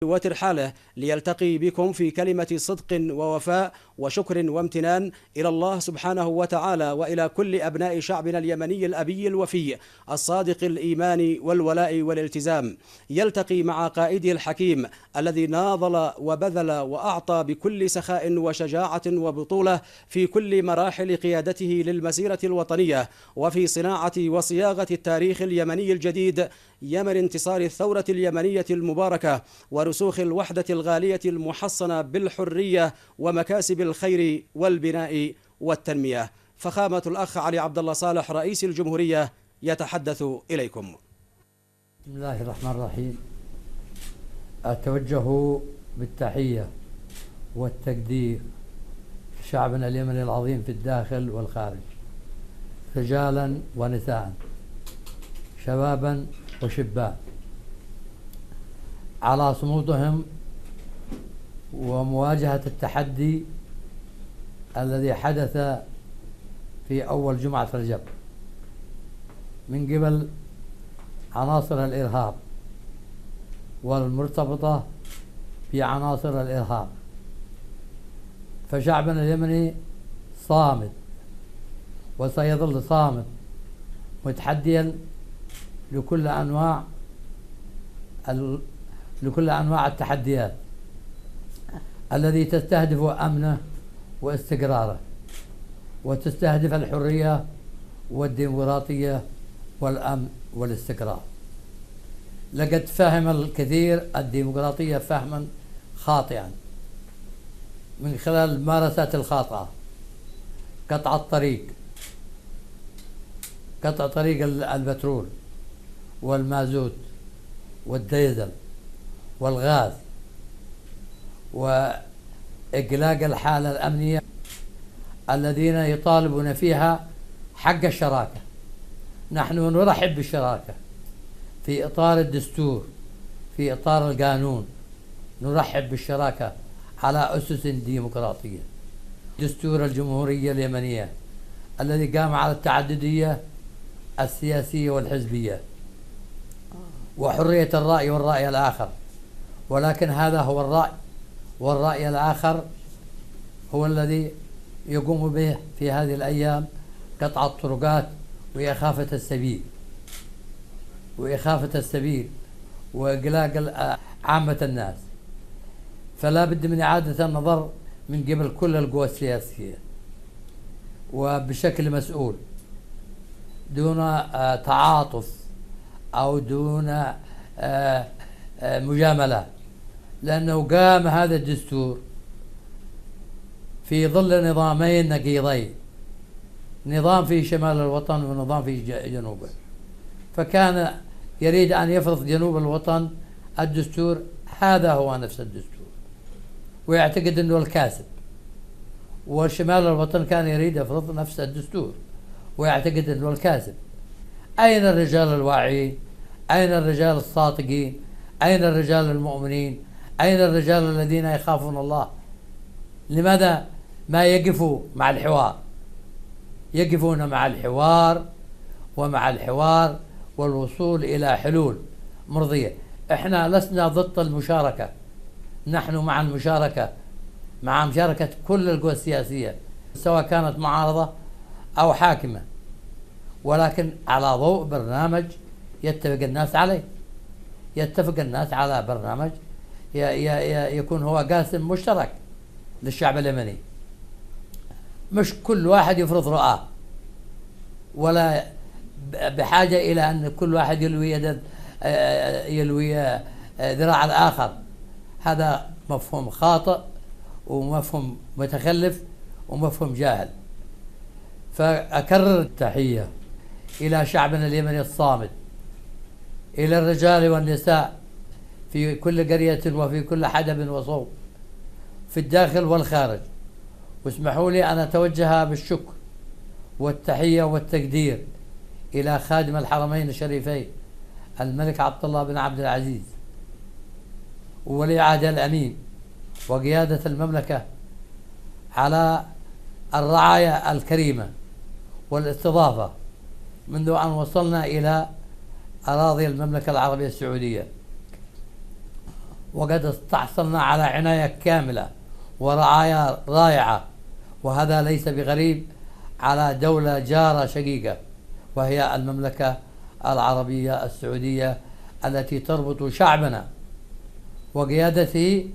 وترحاله ليلتقي بكم في كلمة صدق ووفاء وشكر وامتنان إلى الله سبحانه وتعالى وإلى كل أبناء شعبنا اليمني الأبي الوفي الصادق الإيمان والولاء والالتزام. يلتقي مع قائده الحكيم الذي ناضل وبذل وأعطى بكل سخاء وشجاعة وبطولة في كل مراحل قيادته للمسيرة الوطنية وفي صناعة وصياغة التاريخ اليمني الجديد، يمن انتصار الثورة اليمنية المباركة ورسوخ الوحدة الغالية المحصنة بالحرية ومكاسب الخير والبناء والتنمية. فخامة الأخ علي عبد الله صالح رئيس الجمهورية يتحدث إليكم. بسم الله الرحمن الرحيم. أتوجه بالتحية والتقدير لشعبنا اليمني العظيم في الداخل والخارج، رجالا ونساء، شبابا وشبان، على صمودهم ومواجهة التحدي الذي حدث في أول جمعة رجب من قبل عناصر الإرهاب والمرتبطة بعناصر الإرهاب. فشعبنا اليمني صامد وسيظل صامد متحديا لكل أنواع التحديات التي تستهدف أمنه واستقراره وتستهدف الحرية والديمقراطية والأمن والاستقرار. لقد فهم الكثير الديمقراطية فهما خاطئا من خلال الممارسات الخاطئة، قطع طريق البترول والمازوت والديزل والغاز وإقلاق الحالة الأمنية الذين يطالبون فيها حق الشراكة. نحن نرحب بالشراكة في إطار الدستور، في إطار القانون، نرحب بالشراكة على أسس ديمقراطية. دستور الجمهورية اليمنية الذي قام على التعددية السياسية والحزبية وحرية الرأي والرأي الآخر، ولكن هذا هو الرأي، والرأي الآخر هو الذي يقوم به في هذه الأيام قطع الطرقات وإخافة السبيل وإقلاق عامة الناس. فلا بد من إعادة النظر من قبل كل القوى السياسية وبشكل مسؤول، دون تعاطف أو دون مجاملة، لأنه قام هذا الدستور في ظل نظامين نقيضين، نظام في شمال الوطن ونظام في جنوبه. فكان يريد أن يفرض جنوب الوطن الدستور، هذا هو نفس الدستور، ويعتقد أنه الكاسب. وشمال الوطن كان يريد يفرض نفس الدستور ويعتقد أنه الكاسب. أين الرجال الواعيين؟ أين الرجال الصادقين؟ أين الرجال المؤمنين؟ أين الرجال الذين يخافون الله؟ لماذا ما يقفوا مع الحوار؟ يقفون مع الحوار والوصول إلى حلول مرضية. احنا لسنا ضد المشاركة، نحن مع المشاركة، مع مشاركة كل القوى السياسية سواء كانت معارضة أو حاكمة، ولكن على ضوء برنامج يتفق الناس على برنامج يكون هو قاسم مشترك للشعب اليمني، مش كل واحد يفرض رؤاه، ولا بحاجة إلى أن كل واحد يلوي ذراع الآخر. هذا مفهوم خاطئ ومفهوم متخلف ومفهوم جاهل. فأكرر التحية إلى شعبنا اليمني الصامد، إلى الرجال والنساء في كل قرية وفي كل حدب وصوب في الداخل والخارج. واسمحوا لي أن أتوجه بالشكر والتحية والتقدير إلى خادم الحرمين الشريفين الملك عبد الله بن عبد العزيز وولي عهده الأمين وقيادة المملكة على الرعاية الكريمة والاستضافة منذ أن وصلنا إلى أراضي المملكة العربية السعودية. وقد استحصلنا على عناية كاملة ورعاية رائعة، وهذا ليس بغريب على دولة جارة شقيقة وهي المملكة العربية السعودية التي تربط شعبنا وقيادته